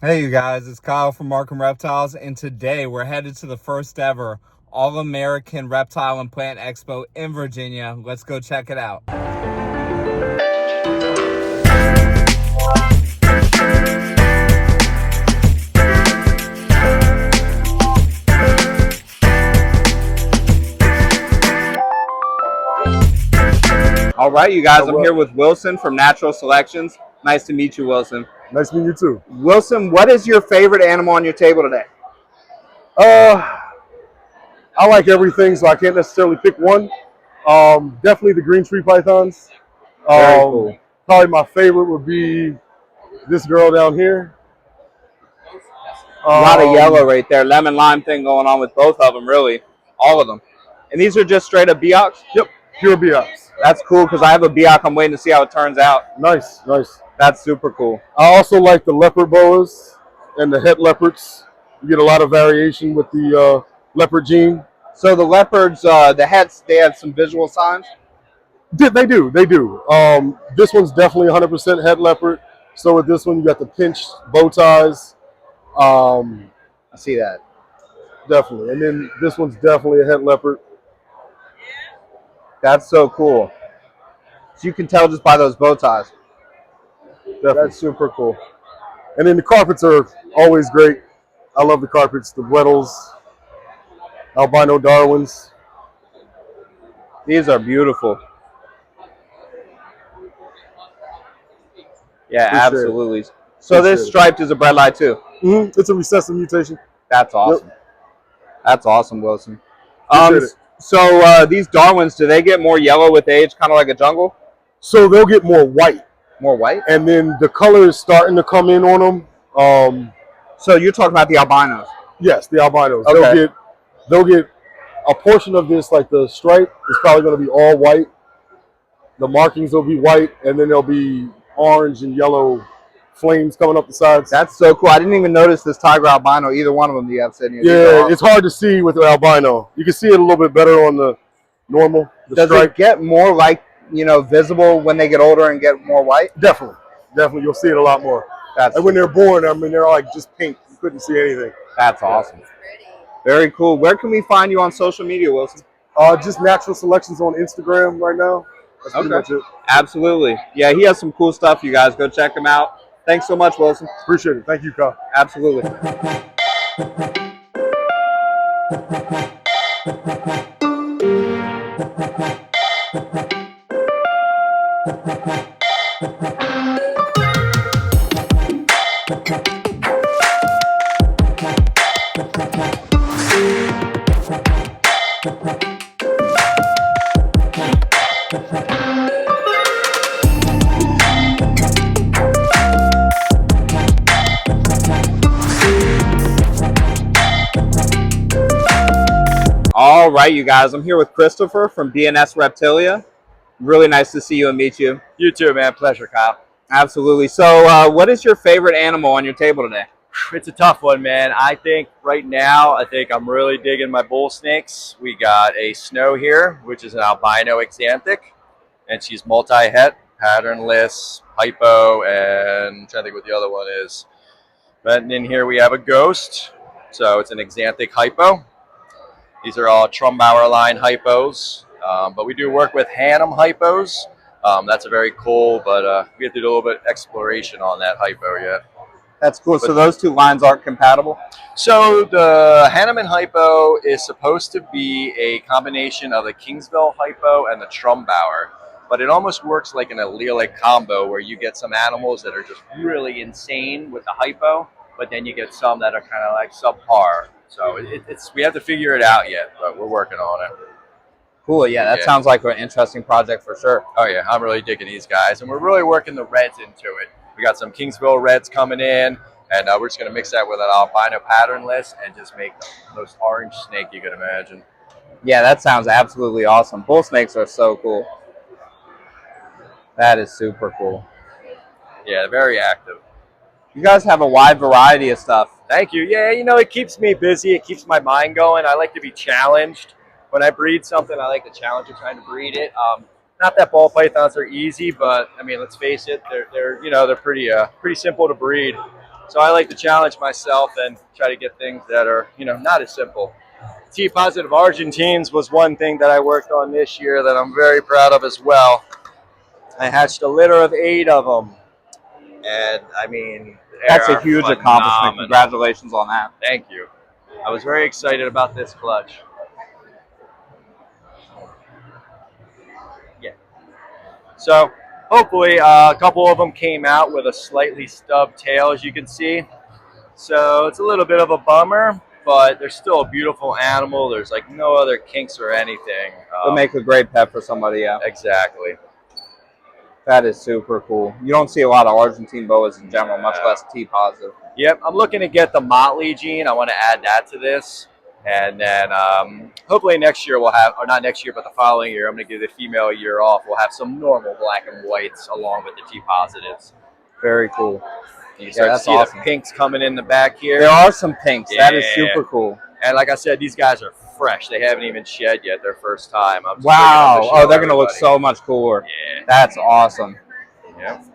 Hey you guys, it's Kyle from Markham Reptiles, and today we're headed to the first ever All-American Reptile and Plant Expo in Virginia. Let's go check it out. All right, you guys, I'm here with Wilson from Natural Selections. Nice to meet you, Wilson. Nice to meet you too. Wilson, what is your favorite animal on your table today? I like everything, so I can't necessarily pick one. Definitely the green tree pythons. Very cool. Probably my favorite would be this girl down here. A lot of yellow right there. Lemon lime thing going on with both of them, really. All of them. And these are just straight up Beox? Yep, pure Beox. That's cool because I have a Beox. I'm waiting to see how it turns out. Nice, nice. That's super cool. I also like the leopard boas and the het leopards. You get a lot of variation with the leopard gene. So the leopards, the hets, they have some visual signs? They do. This one's definitely 100% het leopard. So with this one, you got the pinched bow ties. I see that. Definitely. And then this one's definitely a het leopard. That's so cool. So you can tell just by those bow ties. Definitely. That's super cool. And then the carpets are always great. I love the carpets, the Weddles, albino Darwins. These are beautiful. Yeah, absolutely. So this striped is a bred light too? Mm-hmm. It's a recessive mutation. That's awesome. Yep. That's awesome, Wilson. So these Darwins, do they get more yellow with age, kind of like a jungle? So they'll get more white. More white? And then the color is starting to come in on them. So you're talking about the albinos? Yes, the albinos. Okay. They'll get a portion of this, like the stripe is probably going to be all white. The markings will be white, and then there'll be orange and yellow flames coming up the sides. That's so cool. I didn't even notice this tiger albino, either one of them you have sitting here. Yeah, it's hard to see with the albino. You can see it a little bit better on the normal. Does it get more like, visible when they get older and get more white? Definitely. You'll see it a lot more. And when they're born, I mean, they're like just pink. You couldn't see anything. That's awesome. Very cool. Where can we find you on social media, Wilson? Just Natural Selections on Instagram right now. That's pretty much it. Absolutely. Yeah, he has some cool stuff, you guys. Go check him out. Thanks so much, Wilson. Appreciate it. Thank you, Kyle. Absolutely. All right, you guys. I'm here with Christopher from BNS Reptilia. Really nice to see you and meet you. You too, man. Pleasure, Kyle. Absolutely. So what is your favorite animal on your table today? It's a tough one, man. I think right now, I'm really digging my bull snakes. We got a Snow here, which is an albino exanthic, and she's multi-het, patternless, hypo, and I'm trying to think what the other one is. But in here we have a Ghost, so it's an exanthic hypo. These are all Trumbauer line hypos, but we do work with Hannum hypos. That's a very cool, but we have to do a little bit of exploration on that hypo yet. That's cool. So those two lines aren't compatible? So the Hahnemann hypo is supposed to be a combination of the Kingsville hypo and the Trumbauer, but it almost works like an allelic combo where you get some animals that are just really insane with the hypo, but then you get some that are kind of like subpar. So we have to figure it out yet, but we're working on it. Cool. Yeah, that sounds like an interesting project for sure. Oh yeah, I'm really digging these guys, and we're really working the reds into it. We got some Kingsville reds coming in, and we're just going to mix that with an albino patternless and just make the most orange snake you could imagine. Yeah, that sounds absolutely awesome. Bull snakes are so cool. That is super cool. Yeah, very active. You guys have a wide variety of stuff. Thank you. Yeah, it keeps me busy. It keeps my mind going. I like to be challenged. When I breed something, I like the challenge of trying to breed it. Not that ball pythons are easy, but I mean, let's face it, they're pretty simple to breed. So I like to challenge myself and try to get things that are, you know, not as simple. T-positive Argentines was one thing that I worked on this year that I'm very proud of as well. I hatched a litter of 8 of them. And I mean, That's a huge accomplishment. Congratulations on that. Thank you. I was very excited about this clutch. Yeah. So hopefully a couple of them came out with a slightly stubbed tail, as you can see. So it's a little bit of a bummer, but they're still a beautiful animal. There's like no other kinks or anything. They'll make a great pet for somebody, yeah. Exactly. That is super cool. You don't see a lot of Argentine boas in general, much less T-positive. Yep, I'm looking to get the Motley gene. I want to add that to this. And then hopefully next year we'll have, or not next year, but the following year, I'm going to give the female a year off. We'll have some normal black and whites along with the T-positives. Very cool. You can start to see the pinks coming in the back here. There are some pinks. Yeah. That is super cool. And like I said, these guys are fresh. They haven't even shed yet their first time. Wow. Oh, they're going to look so much cooler. Yeah. That's awesome. Yep.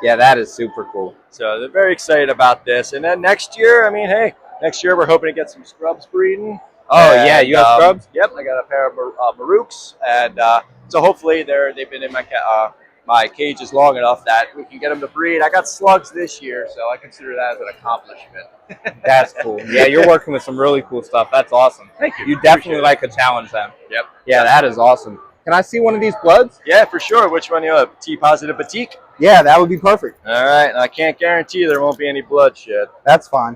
Yeah, that is super cool. So they're very excited about this. And then next year, I mean, hey, next year we're hoping to get some scrubs breeding. Oh, yeah. You have scrubs? Yep. I got a pair of Maruks. And so hopefully they've been in my cages long enough that we can get them to breed. I got slugs this year, so I consider that as an accomplishment. That's cool. Yeah, you're working with some really cool stuff. That's awesome. Thank you. You definitely like to challenge them. Yep. Yeah, that is awesome. Can I see one of these bloods? Yeah, for sure. Which one do you have? T-positive Batik? Yeah, that would be perfect. All right. And I can't guarantee there won't be any bloodshed. That's fine.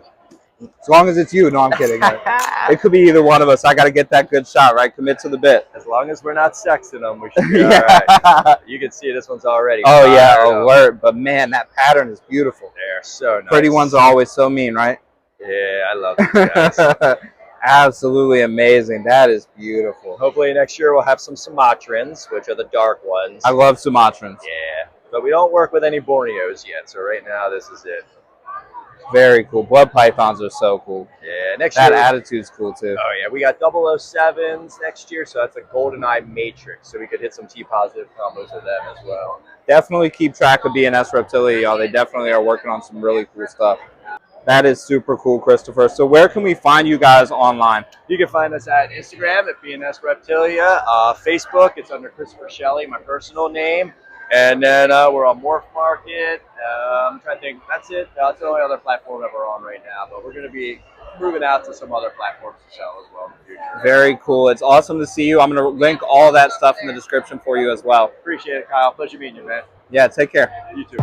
As long as it's you. No, I'm kidding. It could be either one of us. I got to get that good shot, right? Commit to the bit. As long as we're not sexing them, we should be all right. You can see this one's already. Oh, yeah, alert. But, man, that pattern is beautiful. They're so nice. Pretty ones are always so mean, right? Yeah, I love these guys. Absolutely amazing. That is beautiful. Hopefully next year we'll have some Sumatrans, which are the dark ones. I love Sumatrans. Yeah, but we don't work with any Borneos yet, so right now this is it. Very cool. Blood pythons are so cool. Yeah, next year. That attitude's cool, too. Oh, yeah. We got 007s next year, so that's a GoldenEye Matrix, so we could hit some T-positive combos with them as well. Definitely keep track of BNS Reptilia, y'all. They definitely are working on some really cool stuff. That is super cool, Christopher. So where can we find you guys online? You can find us at Instagram at BNS Reptilia. Facebook, it's under Christopher Shelley, my personal name. And then we're on Morph Market. I'm trying to think. That's it. That's the only other platform that we're on right now. But we're going to be moving out to some other platforms to sell as well in the future. Very cool. It's awesome to see you. I'm going to link all that stuff in the description for you as well. Appreciate it, Kyle. Pleasure meeting you, man. Yeah, take care. You too.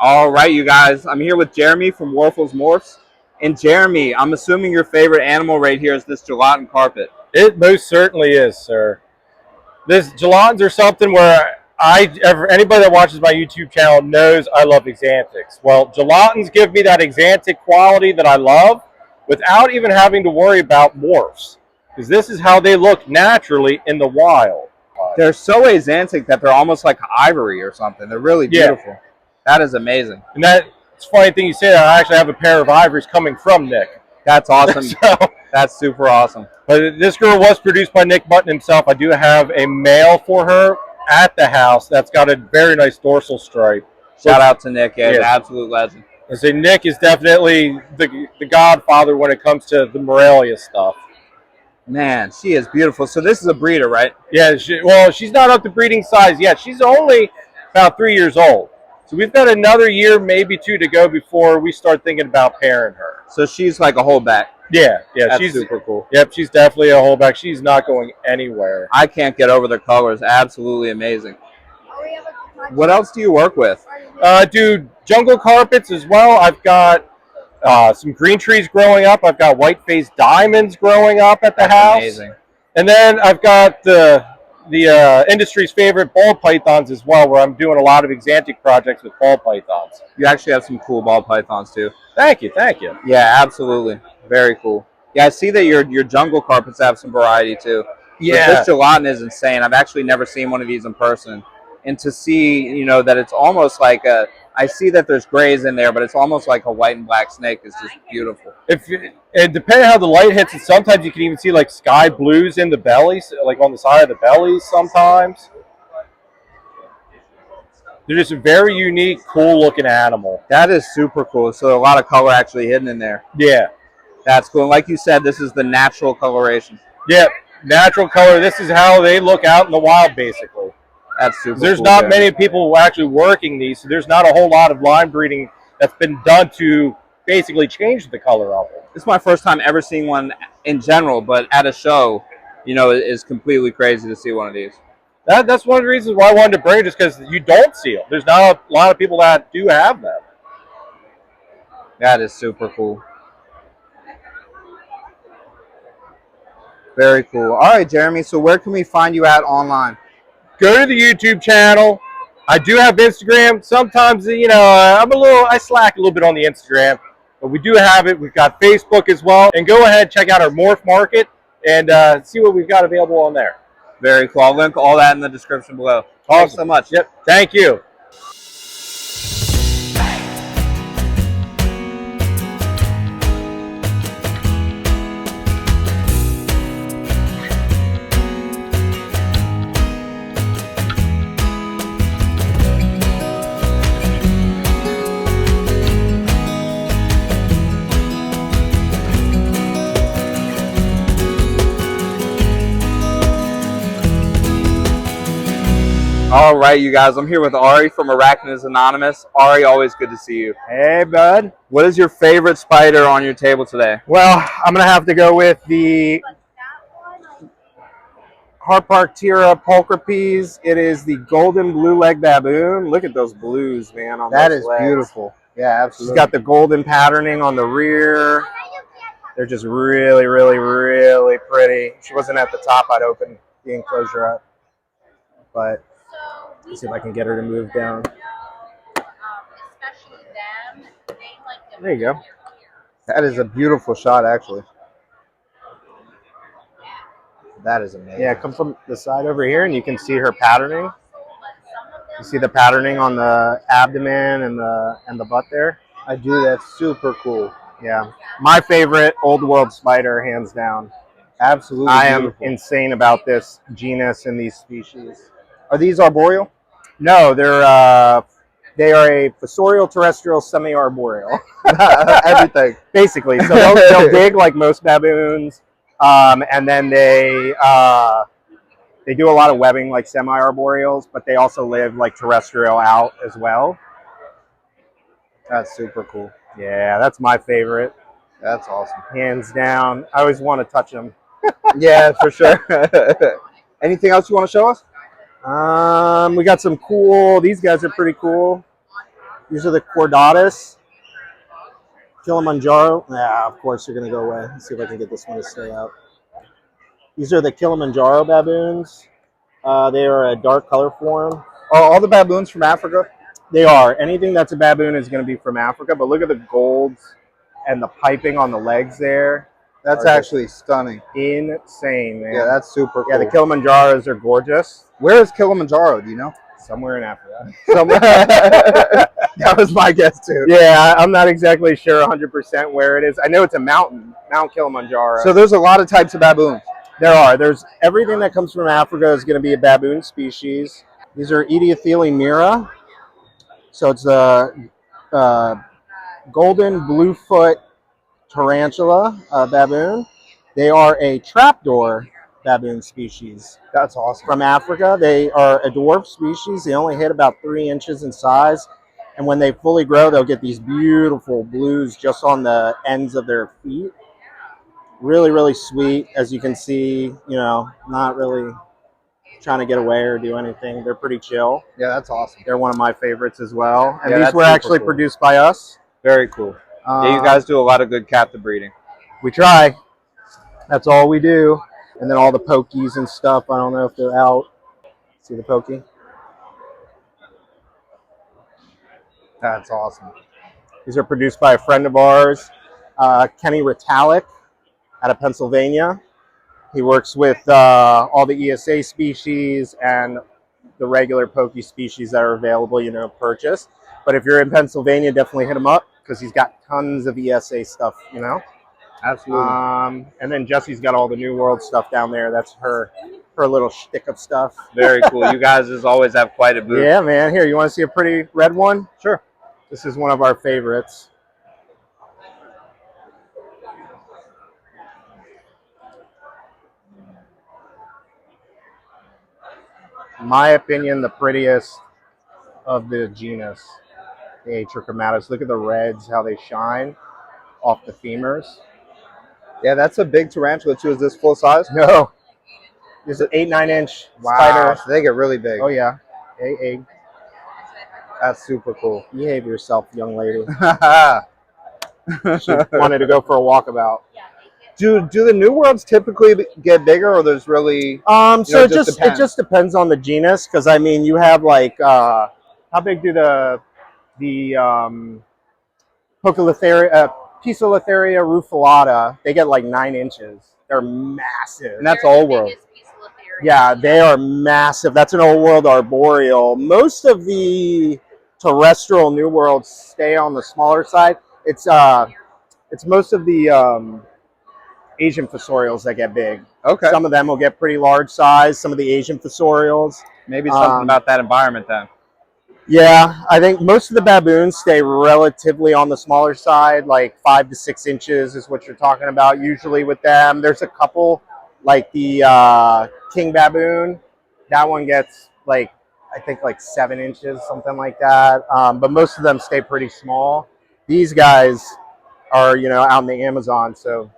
All right, you guys. I'm here with Jeremy from Warfel's Morphs. And Jeremy, I'm assuming your favorite animal right here is this gelatin carpet. It most certainly is, sir. This gelatins are something where anybody that watches my YouTube channel knows I love exantics. Well, gelatins give me that exantic quality that I love without even having to worry about morphs, because this is how they look naturally in the wild. They're so exantic that they're almost like ivory or something. They're really beautiful. Yeah. That is amazing. And it's a funny thing you say that. I actually have a pair of ivories coming from Nick. That's awesome. That's super awesome. But this girl was produced by Nick Button himself. I do have a male for her at the house that's got a very nice dorsal stripe. Shout out to Nick. Yeah, an absolute legend. I say Nick is definitely the godfather when it comes to the Morelia stuff. Man, she is beautiful. So this is a breeder, right? Yeah. She's not up to breeding size yet. She's only about 3 years old. So we've got another year, maybe 2 to go before we start thinking about pairing her. So she's like a holdback. Yeah, she's super cool. Yep, she's definitely a holdback. She's not going anywhere. I can't get over the colors. Absolutely amazing. What else do you work with? Do jungle carpets as well. I've got some green trees growing up. I've got white-faced diamonds growing up at the house. Amazing. And then I've got the industry's favorite ball pythons as well, where I'm doing a lot of exantic projects with ball pythons. You actually have some cool ball pythons too. Thank you. Yeah, absolutely. Very cool. Yeah, I see that your jungle carpets have some variety too. But Yeah. this gelatin is insane. I've actually never seen one of these in person. And to see, that it's almost like I see that there's grays in there, but it's almost like a white and black snake is just beautiful. And depending how the light hits it, sometimes you can even see like sky blues in the bellies, like on the side of the bellies sometimes. They're just a very unique, cool looking animal. That is super cool. So a lot of color actually hidden in there. Yeah. That's cool. And like you said, this is the natural coloration. Yeah, natural color. This is how they look out in the wild, basically. That's super There's cool. not many people actually working these, so there's not a whole lot of line breeding that's been done to basically change the color of them. This is my first time ever seeing one in general, but at a show, it is completely crazy to see one of these. That's one of the reasons why I wanted to bring it, just because you don't see them. There's not a lot of people that do have them. That is super cool. Very cool. All right, Jeremy. So where can we find you at online? Go to the YouTube channel. I do have Instagram. Sometimes, I slack a little bit on the Instagram, but we do have it. We've got Facebook as well. And go ahead, check out our Morph Market and see what we've got available on there. Very cool. I'll link all that in the description below. Awesome. Thanks so much. Yep. Thank you. All right, you guys. I'm here with Ari from Arachnids Anonymous. Ari, always good to see you. Hey, bud. What is your favorite spider on your table today? Well, I'm going to have to go with the Harparctira pulchripes. It is the golden blue leg baboon. Look at those blues, man. On That those is legs. beautiful. Yeah, absolutely. She's got the golden patterning on the rear. They're just really, really, really pretty. If she wasn't at the top, I'd open the enclosure up. But let's see if I can get her to move down. There you go. That is a beautiful shot, actually. That is amazing. Yeah, come from the side over here, and you can see her patterning. You see the patterning on the abdomen and the butt there? I do. That's super cool. Yeah. My favorite old world spider, hands down. Absolutely I beautiful. am insane about this genus and these species. Are these arboreal? No, they are a fossorial, terrestrial, semi-arboreal. Everything. Basically. So they'll dig like most baboons, and then they do a lot of webbing like semi-arboreals, but they also live like terrestrial out as well. That's super cool. Yeah, that's my favorite. That's awesome. Hands down. I always want to touch them. Yeah, for sure. Anything else you want to show us? We got some cool, these guys are pretty cool. These are the Chordatus. Kilimanjaro. Yeah, of course you're going to go away. Let's see if I can get this one to stay out. These are the Kilimanjaro baboons. They are a dark color form. Are all the baboons from Africa? They are. Anything that's a baboon is going to be from Africa, but look at the golds and the piping on the legs there. That's actually stunning. Insane, man. Yeah, that's super cool. Yeah, the Kilimanjaros are gorgeous. Where is Kilimanjaro? Do you know? Somewhere in Africa. Somewhere. That was my guess too. Yeah, I'm not exactly sure 100% where it is. I know it's a mountain, Mount Kilimanjaro. So there's a lot of types of baboons. There are. There's everything that comes from Africa is going to be a baboon species. These are Ediathele mira. So it's a golden bluefoot tarantula baboon. They are a trapdoor baboon species. That's awesome. From Africa. They are a dwarf species. They only hit about 3 inches in size. And when they fully grow, they'll get these beautiful blues just on the ends of their feet. Really, really sweet. As you can see, not really trying to get away or do anything. They're pretty chill. Yeah, that's awesome. They're one of my favorites as well. And Yeah, these were actually produced by us. Very cool. Yeah, you guys do a lot of good captive breeding. We try. That's all we do. And then all the pokies and stuff. I don't know if they're out. See the pokey? That's awesome. These are produced by a friend of ours, Kenny Ritalik. out of Pennsylvania. He works with all the ESA species and the regular pokey species that are available, you know, purchase. But if you're in Pennsylvania, definitely hit him up because he's got tons of ESA stuff, you know. Absolutely. And then Jessie's got all the New World stuff down there. That's her little shtick of stuff. Very cool. You guys just always have quite a booth. Yeah, man. Here, you want to see a pretty red one? Sure. This is one of our favorites. In my opinion, the prettiest of the genus, the Atrichromatus. Look at the reds, how they shine off the femurs. Yeah, that's a big tarantula too. Is this full size? No, this is an 8-9 inch Wow, spider. so they get really big. Oh yeah, egg. That's super cool. Behave yourself, young lady. She wanted to go for a walkabout. Do the New Worlds typically get bigger, or there's really So it just depends on the genus, because I mean you have like how big do the Poecilotheria rufilata, they get like 9 inches. They're massive. And that's Old World. Yeah, they are massive. That's an Old World arboreal. Most of the terrestrial New Worlds stay on the smaller side. It's most of the Asian fossorials that get big. Okay. Some of them will get pretty large size, some of the Asian fossorials. Maybe something about that environment then. Yeah, I think most of the baboons stay relatively on the smaller side, like 5 to 6 inches is what you're talking about usually with them. There's a couple, like the king baboon. That one gets like, I think like 7 inches, something like that. But most of them stay pretty small. These guys are, you know, out in the Amazon, so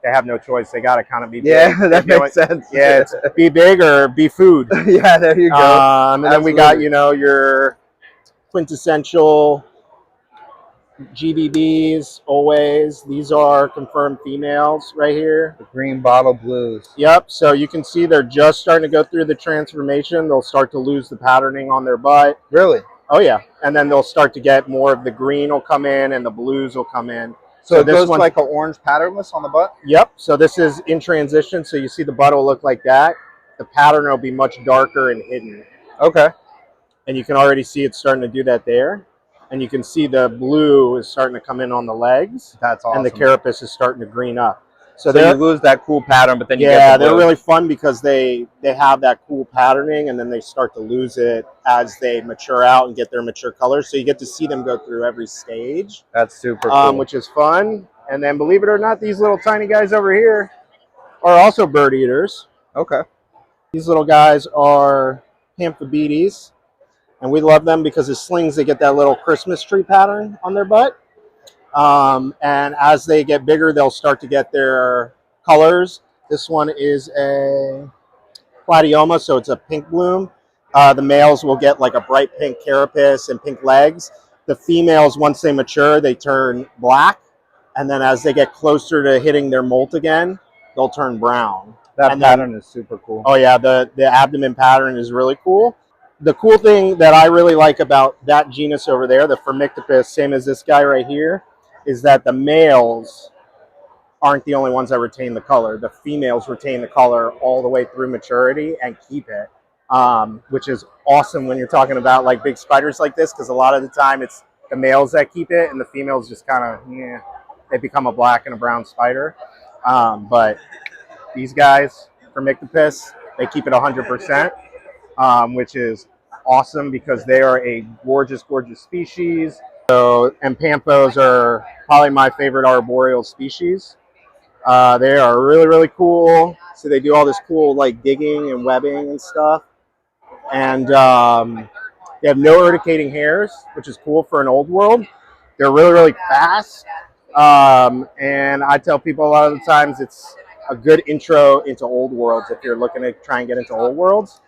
they have no choice. They got to kind of be big. Yeah, that makes sense. Yeah, it's be big or be food. Yeah, there you go. And then we got, you know, your quintessential GBBs always. These are confirmed females right here. The green bottle blues. Yep. So you can see they're just starting to go through the transformation. They'll start to lose the patterning on their butt. Really? Oh, yeah. And then they'll start to get more of the green will come in and the blues will come in. So it goes like an orange patternless on the butt? Yep. So this is in transition. So you see the butt will look like that. The pattern will be much darker and hidden. Okay. And you can already see it's starting to do that there. And you can see the blue is starting to come in on the legs. That's awesome. And the carapace is starting to green up. So you lose that cool pattern, but then you yeah, get the blue. they're really fun because they have that cool patterning, and then they start to lose it as they mature out and get their mature colors. So you get to see them go through every stage. That's super cool. Which is fun. And then, believe it or not, these little tiny guys over here are also bird eaters. Okay. These little guys are amphibians, and we love them because as slings, they get that little Christmas tree pattern on their butt. And as they get bigger, they'll start to get their colors. This one is a platyoma, so it's a pink bloom. The males will get like a bright pink carapace and pink legs. The females, once they mature, they turn black. And then as they get closer to hitting their molt again, they'll turn brown. That pattern is super cool. Oh yeah, the abdomen pattern is really cool. The cool thing that I really like about that genus over there, the Phormictopus, same as this guy right here, is that the males aren't the only ones that retain the color. The females retain the color all the way through maturity and keep it, which is awesome when you're talking about like big spiders like this, because a lot of the time it's the males that keep it and the females just kind of, yeah, they become a black and a brown spider. But these guys, Phormictopus, they keep it 100%, which is awesome because they are a gorgeous, gorgeous species. So, and Panthos are probably my favorite arboreal species. They are really, really cool. So they do all this cool like digging and webbing and stuff. And they have no urticating hairs, which is cool for an old world. They're really, really fast. And I tell people a lot of the times it's a good intro into old worlds. If you're looking to try and get into old worlds,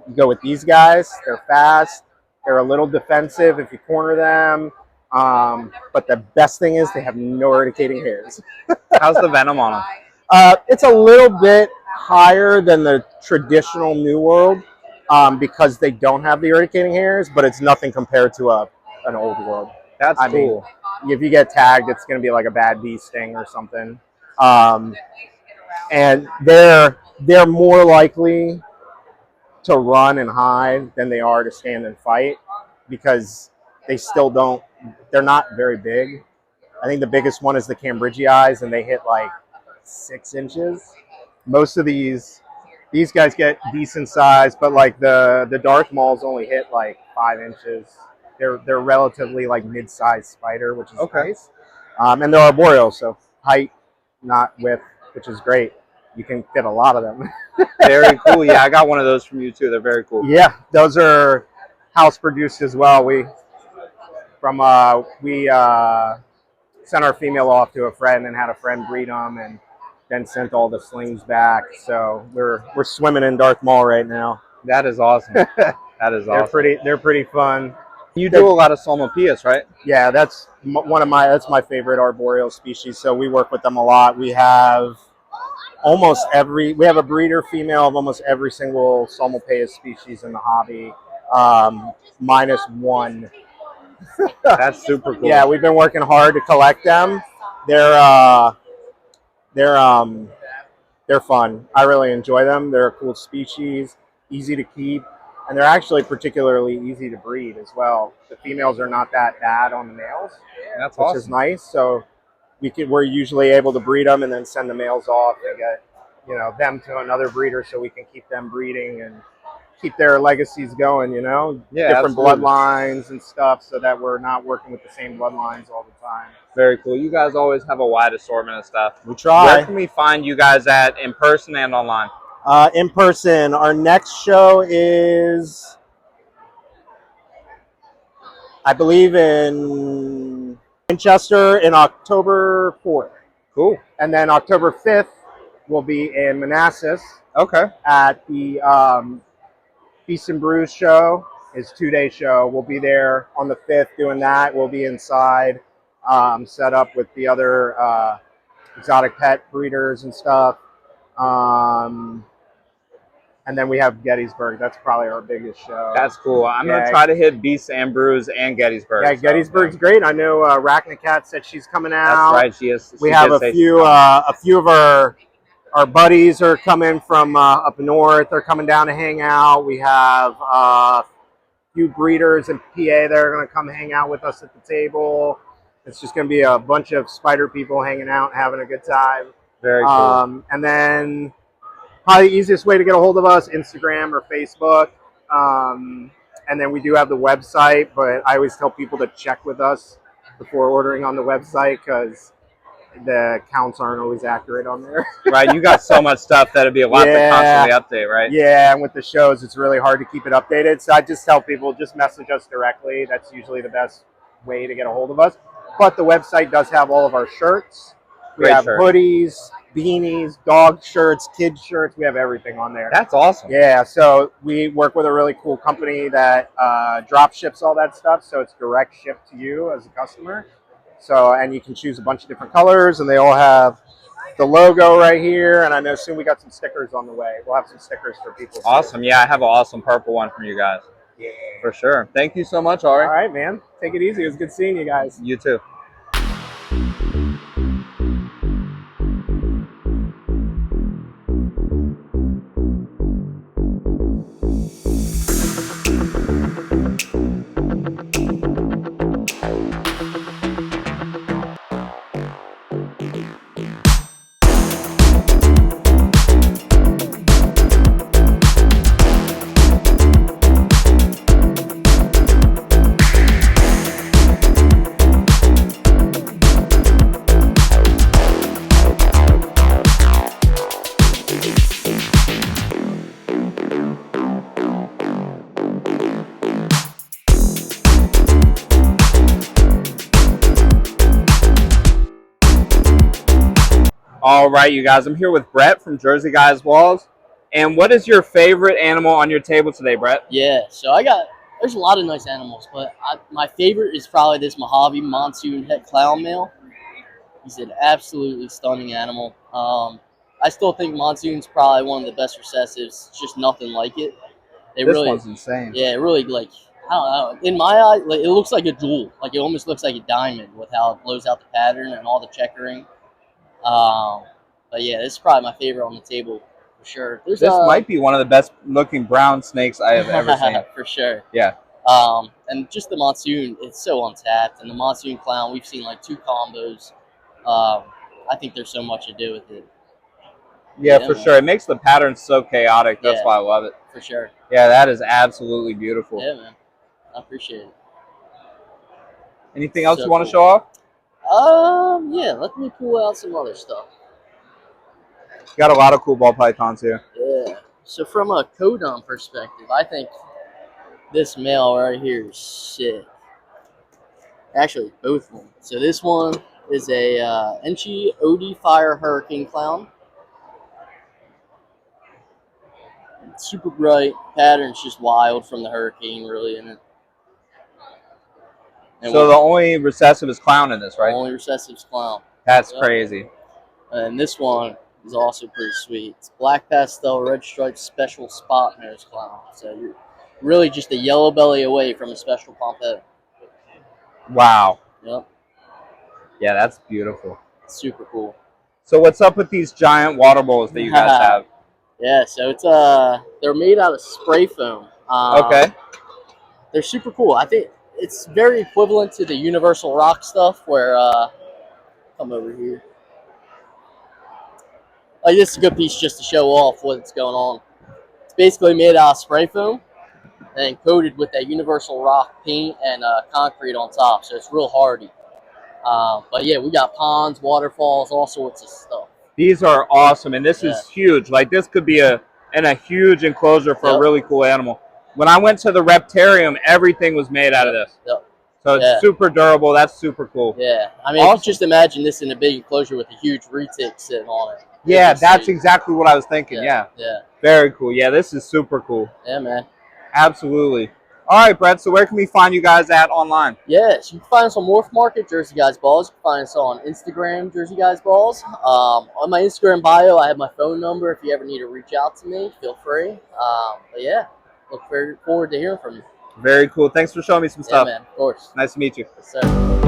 you go with these guys. They're fast. They're a little defensive if you corner them. But the best thing is they have no urticating hairs. How's the venom on them? It's a little bit higher than the traditional New World because they don't have the urticating hairs, but it's nothing compared to an old world. That's cool. Mean, if you get tagged, it's going to be like a bad bee sting or something. And they're more likely to run and hide than they are to stand and fight because they still don't. They're not very big. I think the biggest one is the Cambridgei, and they hit like 6 inches. Most of these guys get decent size, but like the Darth Mauls only hit like 5 inches. They're relatively like mid-sized spider, which is nice. And they're arboreal, so height, not width, which is great. You can fit a lot of them. Very cool. Yeah, I got one of those from you too. They're very cool. Yeah, those are house produced as well. We sent our female off to a friend and had a friend breed them, and then sent all the slings back. So we're swimming in Darth Maul right now. That is awesome. That is awesome. They're pretty fun. You do a lot of Psalmopoeus, right? Yeah, that's my favorite arboreal species. So we work with them a lot. We have a breeder female of almost every single Psalmopoeus species in the hobby, minus one. That's super cool. Yeah, we've been working hard to collect them. They're fun. I really enjoy them. They're a cool species, easy to keep, and they're actually particularly easy to breed as well. The females are not that bad on the males, which is nice. So we're usually able to breed them and then send the males off and get them to another breeder so we can keep them breeding and keep their legacies going, different bloodlines and stuff, so that we're not working with the same bloodlines all the time. Very cool. You guys always have a wide assortment of stuff. We try. Where can we find you guys at in person and online? In person, our next show is, I believe, in Manchester in October 4th. Cool. And then October 5th, we'll be in Manassas. Okay. At the Feast and Brews show. Is 2-day show. We'll be there on the 5th doing that. We'll be inside, set up with the other exotic pet breeders and stuff. And then we have Gettysburg. That's probably our biggest show. That's cool. I'm going to try to hit Beast and Brews and Gettysburg. Yeah, Gettysburg's great. I know Arachnids said she's coming out. That's right. She is. We have a few of our buddies are coming from up north. They're coming down to hang out. We have a few breeders in PA that are going to come hang out with us at the table. It's just going to be a bunch of spider people hanging out, having a good time. Very cool. And then probably the easiest way to get a hold of us, Instagram or Facebook. And then we do have the website, but I always tell people to check with us before ordering on the website because the counts aren't always accurate on there. Right, you got so much stuff that'd be a lot to constantly update, right? Yeah, and with the shows, it's really hard to keep it updated. So I just tell people, just message us directly. That's usually the best way to get a hold of us. But the website does have all of our shirts. We have hoodies, beanies, dog shirts, kids shirts. We have everything on there. That's awesome. Yeah, so we work with a really cool company that drop ships all that stuff. So it's direct shipped to you as a customer. So, and you can choose a bunch of different colors, and they all have the logo right here. And I know soon we got some stickers on the way. We'll have some stickers for people. Awesome. Yeah, I have an awesome purple one from you guys. Yeah. For sure. Thank you so much, Ari. All right, man. Take it easy. It was good seeing you guys. You too. All right, you guys, I'm here with Brett from Jersey Guys Walls. And what is your favorite animal on your table today, Brett? Yeah, so there's a lot of nice animals, but my favorite is probably this Mojave Monsoon Het Clown Male. He's an absolutely stunning animal. I still think Monsoon's probably one of the best recessives. It's just nothing like it. This one's insane. Yeah, really, like, I don't know. In my eye, like, it looks like a jewel. Like, it almost looks like a diamond with how it blows out the pattern and all the checkering. But yeah, this is probably my favorite on the table for sure. This might be one of the best looking brown snakes I have ever seen. For sure. Yeah. And just the monsoon, it's so untapped. And the monsoon clown, we've seen like 2 combos. I think there's so much to do with it. Yeah, for sure. It makes the pattern so chaotic. That's why I love it. For sure. Yeah, that is absolutely beautiful. Yeah, man. I appreciate it. Anything else you want to show off? Yeah, let me pull out some other stuff. Got a lot of cool ball pythons here. Yeah. So from a codon perspective, I think this male right here is sick. Actually, both of them. So this one is a Enchi OD Fire Hurricane Clown. It's super bright. Pattern's just wild from the hurricane, really, in it. And so the only recessive is clown in this, right? Only recessive is clown. That's crazy. And this one is also pretty sweet. It's black pastel, red striped, special spot nose clown. So you're really just a yellow belly away from a special pompette. Wow. Yep. Yeah, that's beautiful. Super cool. So what's up with these giant water bowls that you guys have? Yeah, so it's they're made out of spray foam. Okay. They're super cool. I think it's very equivalent to the Universal Rock stuff where come over here. Like this is a good piece just to show off what's going on. It's basically made out of spray foam and coated with that Universal Rock paint and concrete on top, so it's real hardy. But yeah, we got ponds, waterfalls, all sorts of stuff. These are awesome, and this is huge. Like this could be in a huge enclosure for a really cool animal. When I went to the Reptarium, everything was made out of this. So it's super durable. That's super cool. Yeah, I mean, you can just imagine this in a big enclosure with a huge retic sitting on it. Yeah, that's exactly what I was thinking. Yeah. Very cool. Yeah, this is super cool. Yeah, man. Absolutely. All right, Brett, so where can we find you guys at online? Yes, you can find us on Morph Market, Jersey Guys Balls. You can find us on Instagram, Jersey Guys Balls. On my Instagram bio, I have my phone number. If you ever need to reach out to me, feel free. But yeah, look forward to hearing from you. Very cool. Thanks for showing me some stuff. Yeah, man, of course. Nice to meet you. Yes, sir.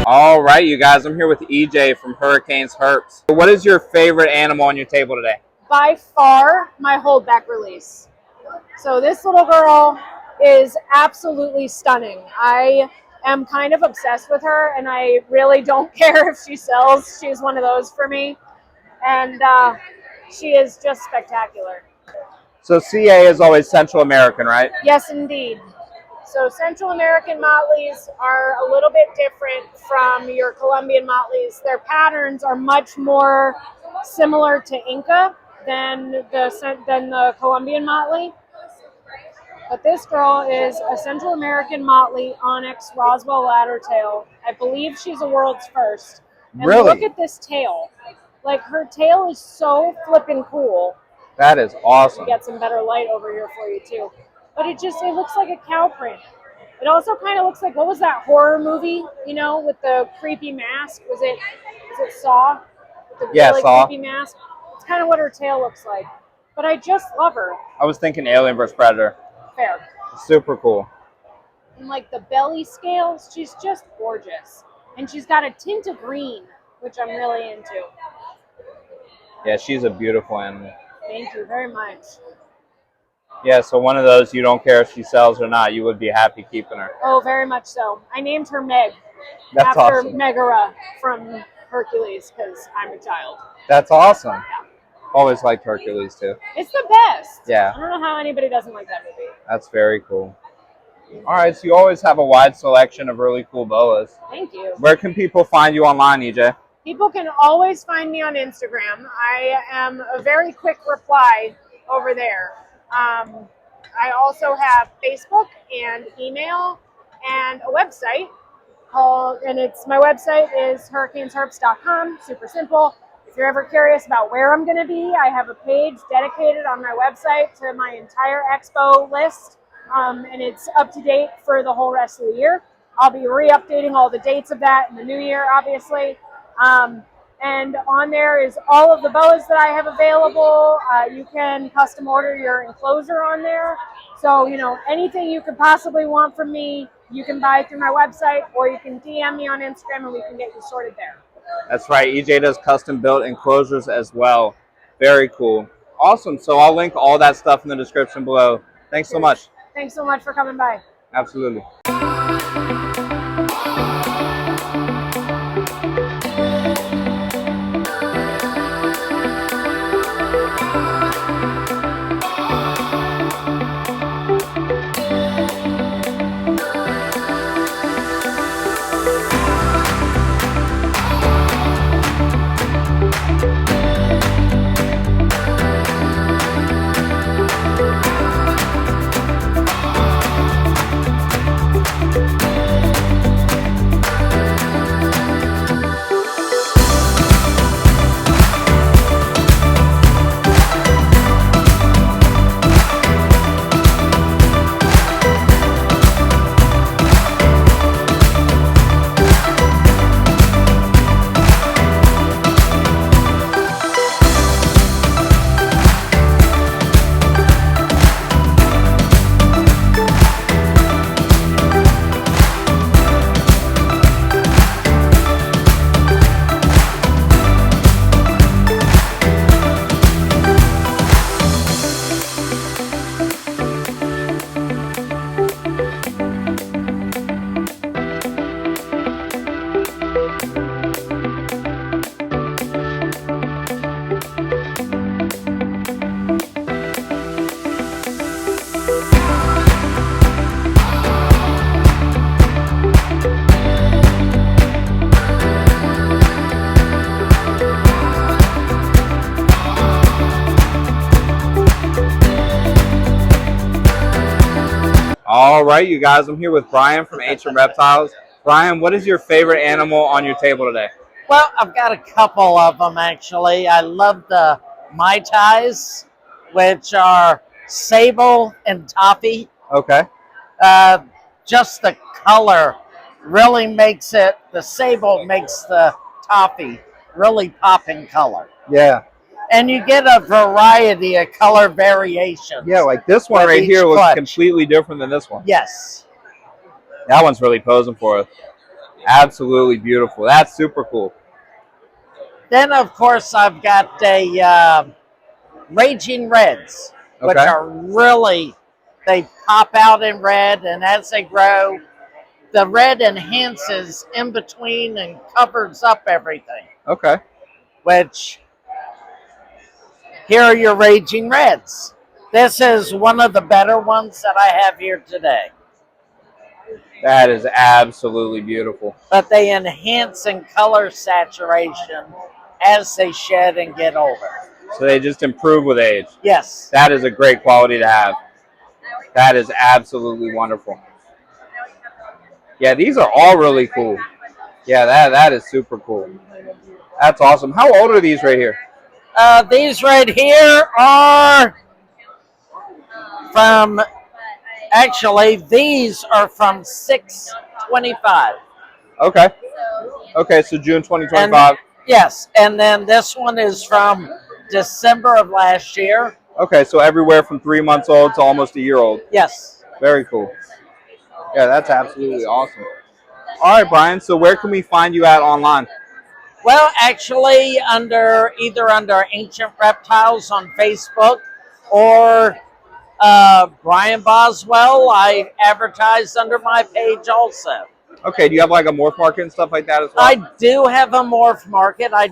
All right, you guys, I'm here with EJ from Hurricanes Herps. What is your favorite animal on your table today? By far, my holdback release. So this little girl is absolutely stunning. I am kind of obsessed with her, and I really don't care if she sells. She's one of those for me, and she is just spectacular. So CA is always Central American, right? Yes, indeed. So Central American Motleys are a little bit different from your Colombian Motleys. Their patterns are much more similar to Inca than the Colombian Motley. But this girl is a Central American Motley Onyx Roswell Laddertail. I believe she's a world's first. And really? Look at this tail. Like, her tail is so flippin' cool. That is awesome. Get some better light over here for you too. But it looks like a cow print. It also kind of looks like, what was that horror movie, you know, with the creepy mask? Was it Saw? With the really Saw. creepy mask? It's kind of what her tail looks like. But I just love her. I was thinking Alien vs. Predator. Fair. Super cool. And like the belly scales, she's just gorgeous. And she's got a tint of green, which I'm really into. Yeah, she's a beautiful animal. Thank you very much. Yeah, so one of those, you don't care if she sells or not, you would be happy keeping her. Oh, very much so. I named her Meg. That's after awesome. Megara from Hercules, because I'm a child. That's awesome. Yeah. Always liked Hercules too. It's the best. Yeah. I don't know how anybody doesn't like that movie. That's very cool. All right, so you always have a wide selection of really cool boas. Thank you. Where can people find you online, EJ? People can always find me on Instagram. I am a very quick reply over there. I also have Facebook and email and a website my website is hurricanesherps.com. Super simple. If you're ever curious about where I'm going to be, I have a page dedicated on my website to my entire expo list, and it's up to date for the whole rest of the year. I'll be re-updating all the dates of that in the new year, obviously. And on there is all of the boas that I have available. You can custom order your enclosure on there. So, you know, anything you could possibly want from me, you can buy through my website, or you can DM me on Instagram and we can get you sorted there. That's right. EJ does custom built enclosures as well. Very cool. Awesome. So I'll link all that stuff in the description below. Thanks so much. Thanks so much for coming by. Absolutely. All right, you guys, I'm here with Brian from Ancient Reptiles. Brian, what is your favorite animal on your table today? Well, I've got a couple of them, actually. I love the Mai Tais, which are sable and toffee. Okay. Just the color really makes it, the sable makes the toffee really pop in color. Yeah. And you get a variety of color variations. Yeah, like this one right here looks completely different than this one. Yes. That one's really posing for us. Absolutely beautiful. That's super cool. Then, of course, I've got a Raging Reds, which are really, they pop out in red, and as they grow, the red enhances in between and covers up everything. Okay. Which, here are your Raging Reds. This is one of the better ones that I have here today. That is absolutely beautiful. But they enhance in color saturation as they shed and get older. So they just improve with age. Yes. That is a great quality to have. That is absolutely wonderful. Yeah, these are all really cool. Yeah, that is super cool. That's awesome. How old are these right here? These right here are from, actually, these are from 6/25. Okay. Okay, so June 2025. Yes, and then this one is from December of last year. Okay, so everywhere from 3 months old to almost a year old. Yes. Very cool. Yeah, that's absolutely awesome. All right, Brian, so where can we find you at online? Well, actually, either under Ancient Reptiles on Facebook or Brian Boswell. I advertise under my page also. Okay, do you have like a morph market and stuff like that as well? I do have a morph market. I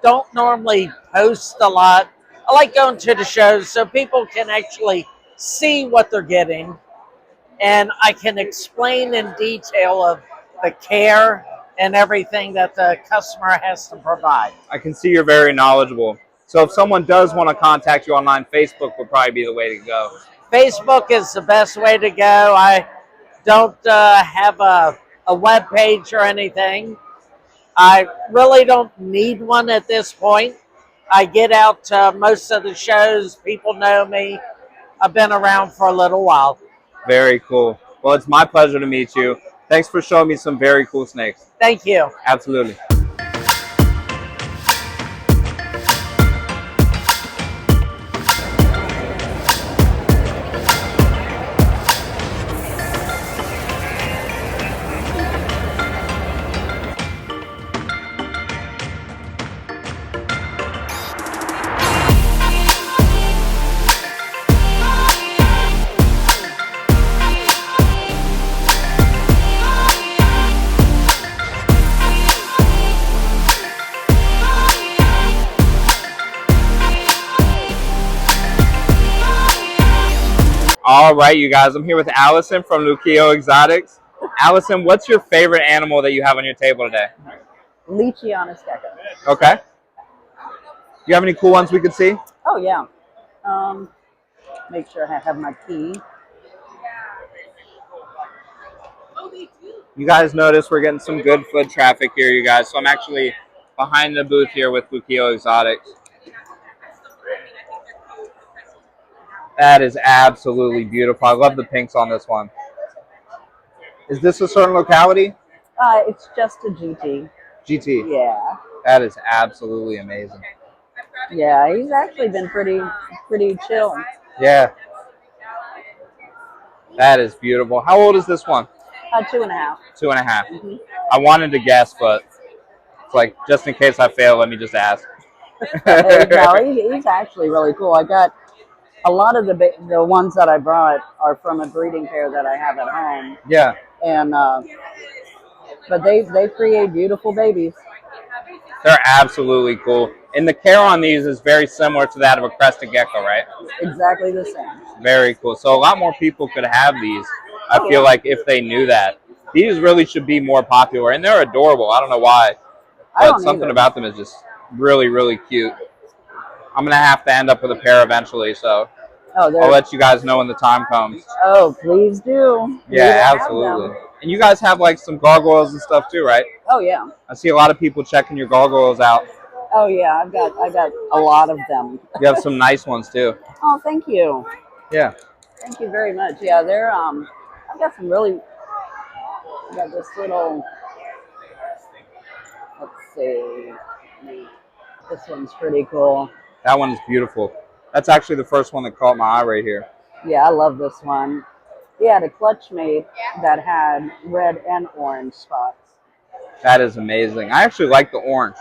don't normally post a lot. I like going to the shows so people can actually see what they're getting, and I can explain in detail of the care and everything that the customer has to provide. I can see you're very knowledgeable. So if someone does want to contact you online, Facebook would probably be the way to go. Facebook is the best way to go. I don't have a web page or anything. I really don't need one at this point. I get out to most of the shows. People know me. I've been around for a little while. Very cool. Well, it's my pleasure to meet you. Thanks for showing me some very cool snakes. Thank you. Absolutely. All right, you guys, I'm here with Allison from Luquillo Exotics. Allison, what's your favorite animal that you have on your table today? Leachianus gecko. Okay. You have any cool ones we could see? Oh, yeah. Make sure I have my key. You guys notice we're getting some good foot traffic here, you guys. So I'm actually behind the booth here with Luquillo Exotics. That is absolutely beautiful. I love the pinks on this one. Is this a certain locality? It's just a GT. GT. Yeah. That is absolutely amazing. Yeah, he's actually been pretty chill. Yeah. That is beautiful. How old is this one? 2.5. 2.5. Mm-hmm. I wanted to guess, but it's like, just in case I fail, let me just ask. No, he's actually really cool. I got a lot of the ones that I brought are from a breeding pair that I have at home. Yeah. And but they create beautiful babies. They're absolutely cool. And the care on these is very similar to that of a crested gecko, right? Exactly the same. Very cool. So a lot more people could have these, I feel like, if they knew that. These really should be more popular. And they're adorable. I don't know why. But something about them is just really, really cute. I'm going to have to end up with a pair eventually, so I'll let you guys know when the time comes. Oh, please do. Yeah, absolutely. And you guys have like some gargoyles and stuff too, right? Oh, yeah. I see a lot of people checking your gargoyles out. Oh, yeah, I got a lot of them. You have some nice ones too. Oh, thank you. Yeah. Thank you very much. Yeah, they're I've got some really. I got this little. Let's see. This one's pretty cool. That one is beautiful. That's actually the first one that caught my eye right here. Yeah, I love this one. He had a clutch mate that had red and orange spots. That is amazing. I actually like the orange.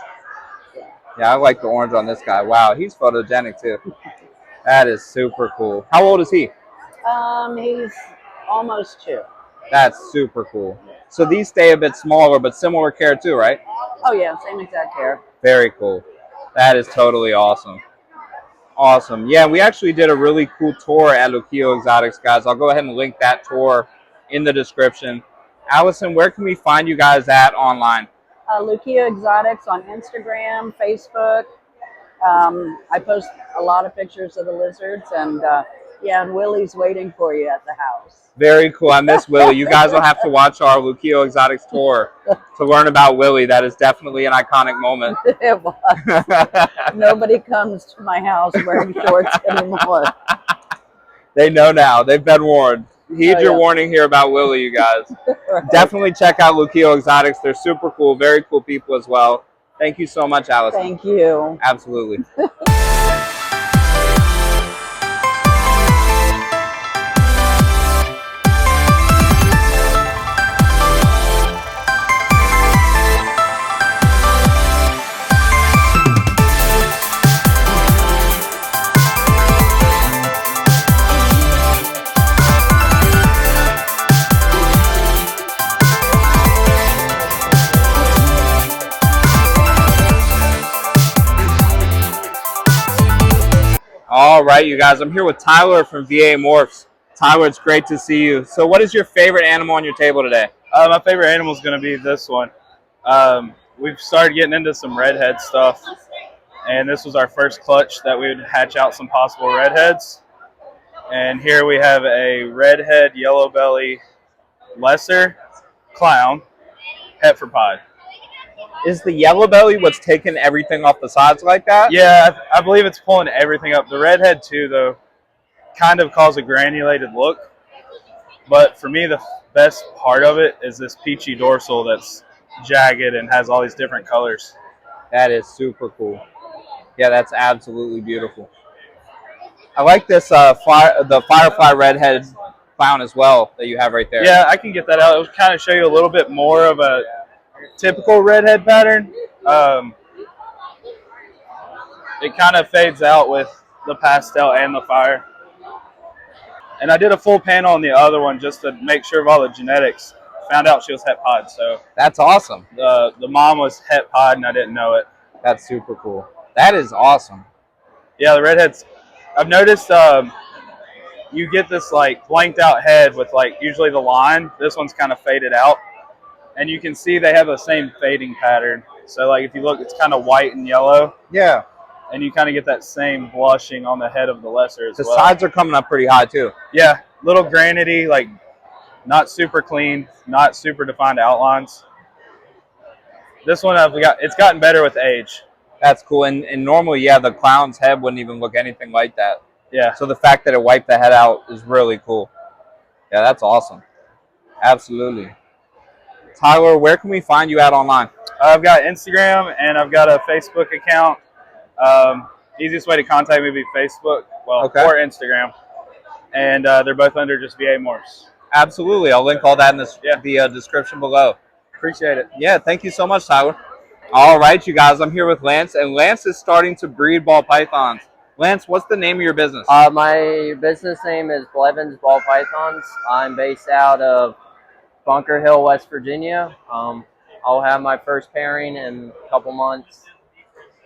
Yeah, I like the orange on this guy. Wow, he's photogenic too. That is super cool. How old is he? He's almost 2. That's super cool. So these stay a bit smaller, but similar care too, right? Oh yeah, same exact care. Very cool. That is totally awesome. Awesome. Yeah, we actually did a really cool tour at Luquillo Exotics, guys. I'll go ahead and link that tour in the description. Allison, where can we find you guys at online? Luquillo Exotics on Instagram, Facebook. I post a lot of pictures of the lizards, and yeah, and Willie's waiting for you at the house. Very cool. I miss Willie. You guys will have to watch our Luquillo Exotics tour to learn about Willie. That is definitely an iconic moment. It was. Nobody comes to my house wearing shorts anymore. They know now. They've been warned. Heed your warning here about Willie, you guys. Right. Definitely check out Luquillo Exotics. They're super cool, very cool people as well. Thank you so much, Allison. Thank you. Absolutely. All right, you guys, I'm here with Tyler from VA Morphs. Tyler, it's great to see you. So what is your favorite animal on your table today? My favorite animal is going to be this one. We've started getting into some redhead stuff, and this was our first clutch that we would hatch out some possible redheads. And here we have a redhead yellow belly lesser clown Herps. Is the yellow belly what's taking everything off the sides like that? Yeah, I believe it's pulling everything up. The redhead too, though, kind of calls a granulated look. But for me, the best part of it is this peachy dorsal that's jagged and has all these different colors. That is super cool. Yeah, that's absolutely beautiful. I like this the Firefly Redhead clown as well that you have right there. Yeah, I can get that out. It'll kind of show you a little bit more of a typical redhead pattern. It kind of fades out with the pastel and the fire. And I did a full panel on the other one just to make sure of all the genetics. Found out she was het pod, so that's awesome. The mom was het pod and I didn't know it. That's super cool. That is awesome. Yeah, the redheads. I've noticed you get this like blanked out head with like usually the line. This one's kind of faded out, and you can see they have the same fading pattern. So like if you look, it's kind of white and yellow. Yeah. And you kind of get that same blushing on the head of the lesser as well. The sides are coming up pretty high too. Yeah, little granity, like not super clean, not super defined outlines. This one it's gotten better with age. That's cool. And normally, yeah, the clown's head wouldn't even look anything like that. Yeah. So the fact that it wiped the head out is really cool. Yeah, that's awesome. Absolutely. Tyler, where can we find you at online? I've got Instagram and I've got a Facebook account. Easiest way to contact me would be Facebook, or Instagram. And they're both under just VA Morphs. Absolutely. I'll link all that in the description below. Appreciate it. Yeah, thank you so much, Tyler. All right, you guys, I'm here with Lance, and Lance is starting to breed ball pythons. Lance, what's the name of your business? My business name is Blevins Ball Pythons. I'm based out of Bunker Hill, West Virginia. I'll have my first pairing in a couple months,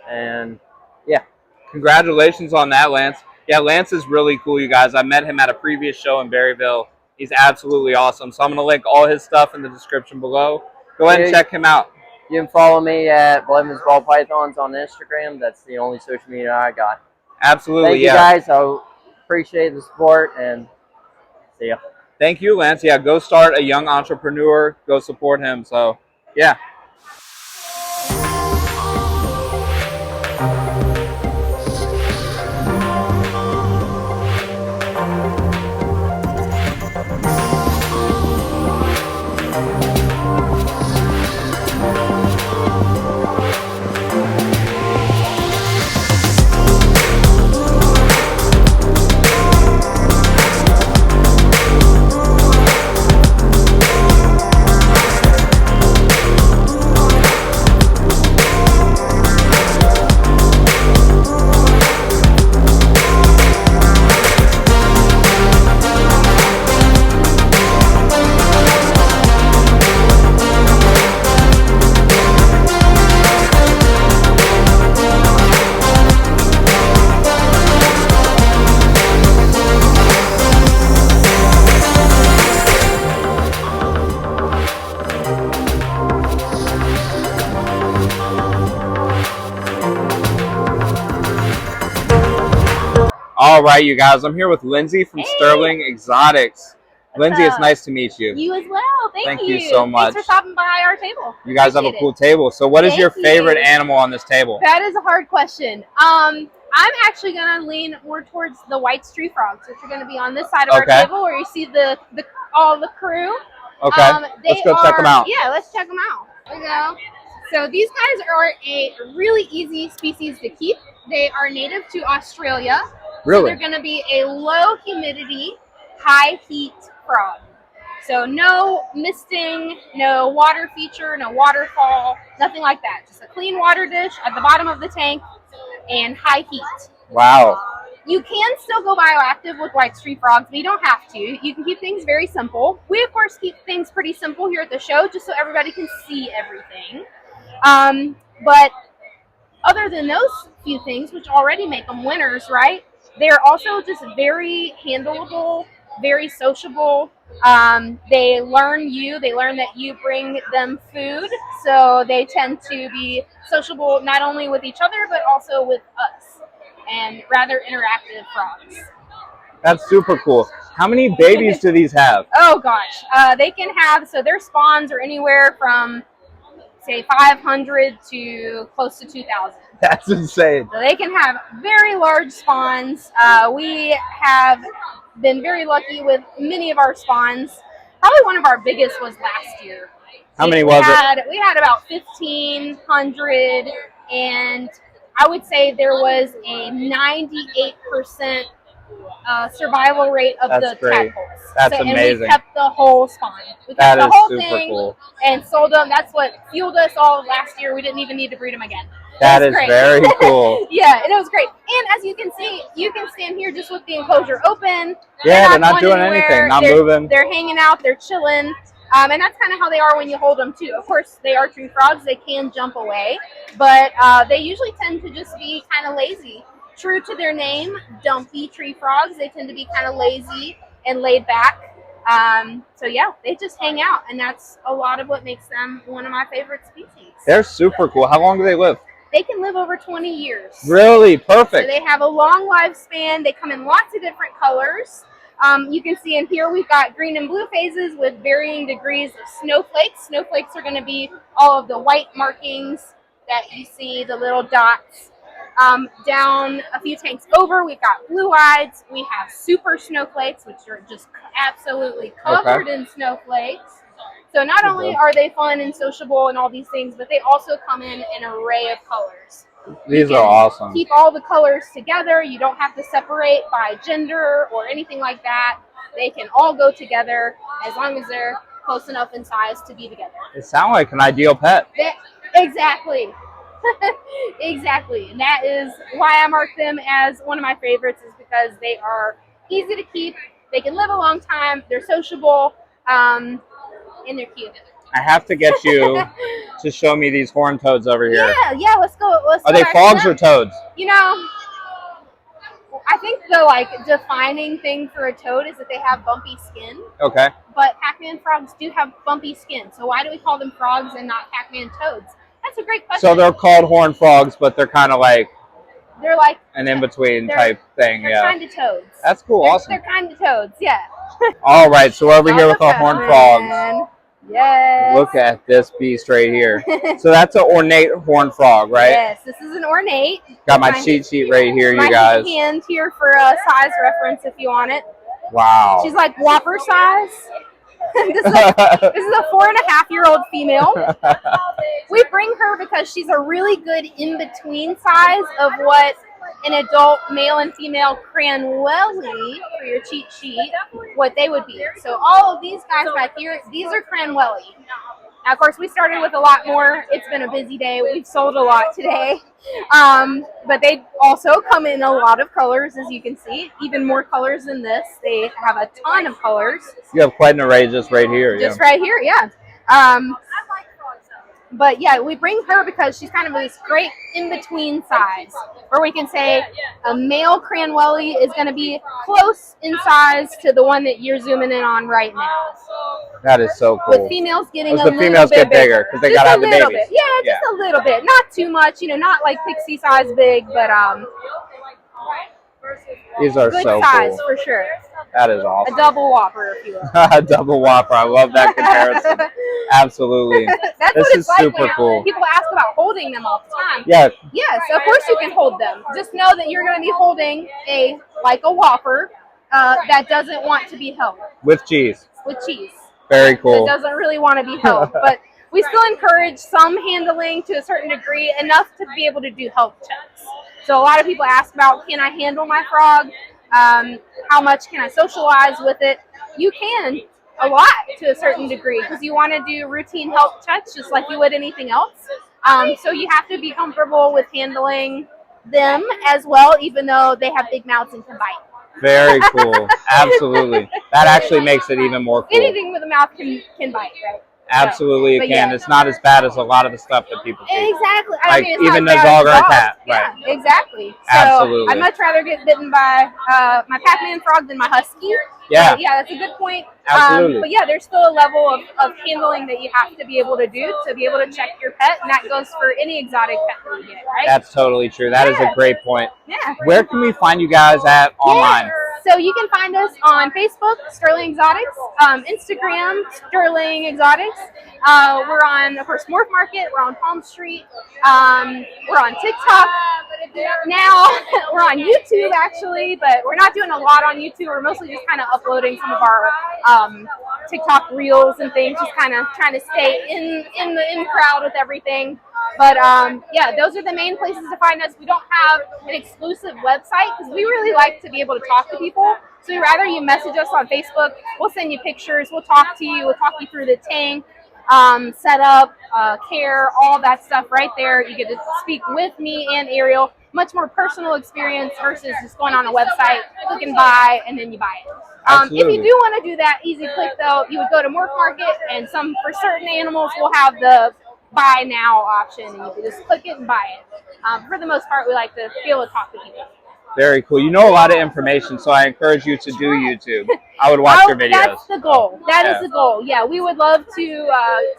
and yeah. Congratulations on that, Lance. Yeah, Lance is really cool, you guys. I met him at a previous show in Berryville. He's absolutely awesome. So I'm going to link all his stuff in the description below. Go ahead and check him out. You can follow me at Blevins Ball Pythons on Instagram. That's the only social media I got. Absolutely, Thank you guys. I appreciate the support, and see ya. Thank you, Lance. Yeah, go start a young entrepreneur. Go support him. So, yeah. All right, you guys. I'm here with Lindsay from Sterling Exotics. Lindsay, it's nice to meet you. You as well. Thank you. Thank you so much. Thanks for stopping by our table. You guys have a cool table. So what is your favorite animal on this table? That is a hard question. I'm actually going to lean more towards the white tree frogs, which are going to be on this side of our table where you see all the crew. Okay, let's go check them out. Yeah, let's check them out. There we go. So these guys are a really easy species to keep. They are native to Australia. Really? So they're going to be a low humidity, high heat frog. So no misting, no water feature, no waterfall, nothing like that. Just a clean water dish at the bottom of the tank and high heat. Wow. You can still go bioactive with white tree frogs, but you don't have to. You can keep things very simple. We, of course, keep things pretty simple here at the show just so everybody can see everything. But other than those few things, which already make them winners, right? They're also just very handleable, very sociable. They learn that you bring them food, so they tend to be sociable not only with each other, but also with us, and rather interactive frogs. That's super cool. How many babies do these have? Oh gosh, they can have, so their spawns are anywhere from, say, 500 to close to 2,000. That's insane. So they can have very large spawns. We have been very lucky with many of our spawns. Probably one of our biggest was last year. How many was it? We had about 1,500, and I would say there was a 98% survival rate of the tadpoles. That's amazing. And we kept the whole spawn. We kept the whole thing and sold them. That's what fueled us all last year. We didn't even need to breed them again. That is very cool. Yeah, and it was great. And as you can see, you can stand here just with the enclosure open. Yeah, they're not doing anything, not moving. They're hanging out, they're chilling. And that's kind of how they are when you hold them too. Of course, they are tree frogs. They can jump away, but they usually tend to just be kind of lazy. True to their name, dumpy tree frogs. They tend to be kind of lazy and laid back. So yeah, they just hang out, and that's a lot of what makes them one of my favorite species. They're super cool. How long do they live? They can live over 20 years. Really? Perfect. So they have a long lifespan. They come in lots of different colors. You can see in here we've got green and blue phases with varying degrees of snowflakes. Snowflakes are going to be all of the white markings that you see, the little dots. Down a few tanks over, we've got blue-eyeds. We have super snowflakes, which are just absolutely covered in snowflakes. So not only are they fun and sociable and all these things, but they also come in an array of colors. These are awesome. Keep all the colors together. You don't have to separate by gender or anything like that. They can all go together as long as they're close enough in size to be together. They sound like an ideal pet. Exactly. Exactly. And that is why I mark them as one of my favorites, is because they are easy to keep. They can live a long time. They're sociable. And they're cute. I have to get you to show me these horned toads over here. Yeah, let's go. Are they frogs or toads? You know, I think the defining thing for a toad is that they have bumpy skin. Okay. But Pac-Man frogs do have bumpy skin. So why do we call them frogs and not Pac-Man toads? That's a great question. So they're called horned frogs, but they're kind of like an in-between type thing. They're kind of toads. That's cool. Awesome. They're kind of toads. Yeah. All right, so we're over here with our horned frogs. Yes. Look at this beast right here. So that's an ornate horned frog, right? Yes, this is an ornate. Got my cheat sheet right here, you guys. My hand here for a size reference if you want it. Wow. She's like Whopper size. This is a 4.5-year-old female. We bring her because she's a really good in-between size of what an adult male and female Cranwelly, for your cheat sheet, what they would be. So all of these guys back here, these are Cranwelly. Now, of course, we started with a lot more. It's been a busy day. We've sold a lot today. But they also come in a lot of colors, as you can see. Even more colors than this. They have a ton of colors. You have quite an array just right here. Just right here, yeah. But yeah, we bring her because she's kind of this great in-between size, where we can say a male Cranwelly is going to be close in size to the one that you're zooming in on right now. That is so cool. With females getting the females get bigger because they got to have the babies. Yeah, just a little bit. Not too much, not like pixie size big, but these are good so size cool. For sure. That is awesome. A double Whopper, if you will. A double Whopper. I love that comparison. Absolutely. That's this what is it's super like cool. People ask about holding them all the time. Yeah. Yes, of course you can hold them. Just know that you're going to be holding a Whopper that doesn't want to be held. With cheese. With cheese. Very cool. It doesn't really want to be held, but we still encourage some handling to a certain degree, enough to be able to do health checks. So a lot of people ask about, can I handle my frog? How much can I socialize with it? You can a lot to a certain degree because you want to do routine health checks just like you would anything else. So you have to be comfortable with handling them as well, even though they have big mouths and can bite. Very cool. Absolutely. That actually makes it even more cool. Anything with a mouth can bite, right? Absolutely, it can. Yeah. It's not as bad as a lot of the stuff that people do. Exactly. Like even a dog or a cat. Yeah, right. Exactly. So Absolutely. I'd much rather get bitten by my Pac-Man frog than my husky. Yeah. Yeah, that's a good point. Absolutely. But yeah, there's still a level of handling that you have to be able to do to be able to check your pet, and that goes for any exotic pet that you get, right? That's totally true. That is a great point. Yeah. Where can we find you guys at online? So you can find us on Facebook, Sterling Exotics, Instagram, Sterling Exotics. We're on, of course, Morph Market. We're on Palm Street. We're on TikTok. now we're on YouTube actually, but we're not doing a lot on YouTube. We're mostly just kind of uploading some of our TikTok reels and things, just kind of trying to stay in the crowd with everything. But yeah, those are the main places to find us. We don't have an exclusive website because we really like to be able to talk to people. So we'd rather you message us on Facebook. We'll send you pictures. We'll talk to you. We'll talk you through the tank, setup, care, all that stuff right there. You get to speak with me and Ariel. Much more personal experience versus just going on a website, click and buy, and then you buy it. If you do want to do that, easy click though, you would go to Morph Market, and for certain animals, we'll have the buy now option, and you can just click it and buy it. For the most part, we like to be able to talk to people. Very cool. You know a lot of information, so I encourage you to do YouTube. I would watch your videos. That's the goal. That is the goal. Yeah, we would love to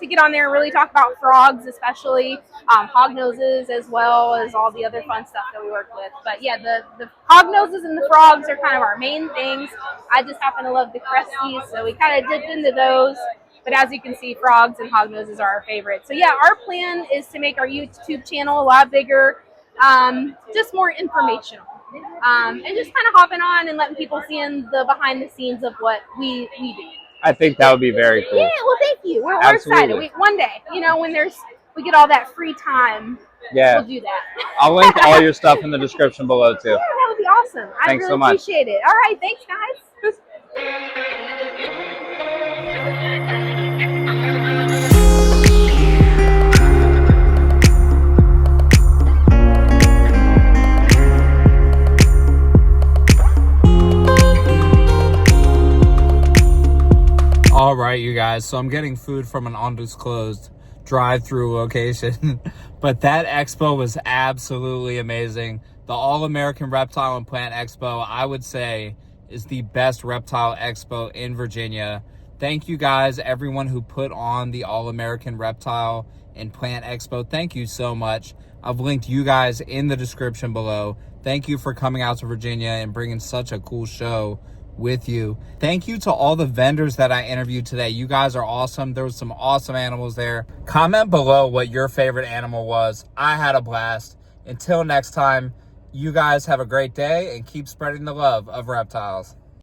get on there and really talk about frogs, especially hog noses, as well as all the other fun stuff that we work with. But yeah, the hog noses and the frogs are kind of our main things. I just happen to love the cresties, so we kind of dipped into those. But as you can see, frogs and hog noses are our favorite. So yeah, our plan is to make our YouTube channel a lot bigger, just more informational. And just kind of hopping on and letting people see in the behind the scenes of what we do. I think that would be very cool. Yeah, well, thank you. We're excited. One day, when we get all that free time, we'll do that. I'll link all your stuff in the description below too. Yeah, that would be awesome. I really appreciate it. All right, thanks, guys. All right, you guys, so I'm getting food from an undisclosed drive-through location, but that expo was absolutely amazing. The All-American Reptile and Plant Expo, I would say, is the best reptile expo in Virginia. Thank you guys, everyone who put on the All-American Reptile and Plant Expo. Thank you so much. I've linked you guys in the description below. Thank you for coming out to Virginia and bringing such a cool show with you. Thank you to all the vendors that I interviewed today. You guys are awesome. There was some awesome animals there. Comment below what your favorite animal was. I had a blast. Until next time, you guys have a great day and keep spreading the love of reptiles.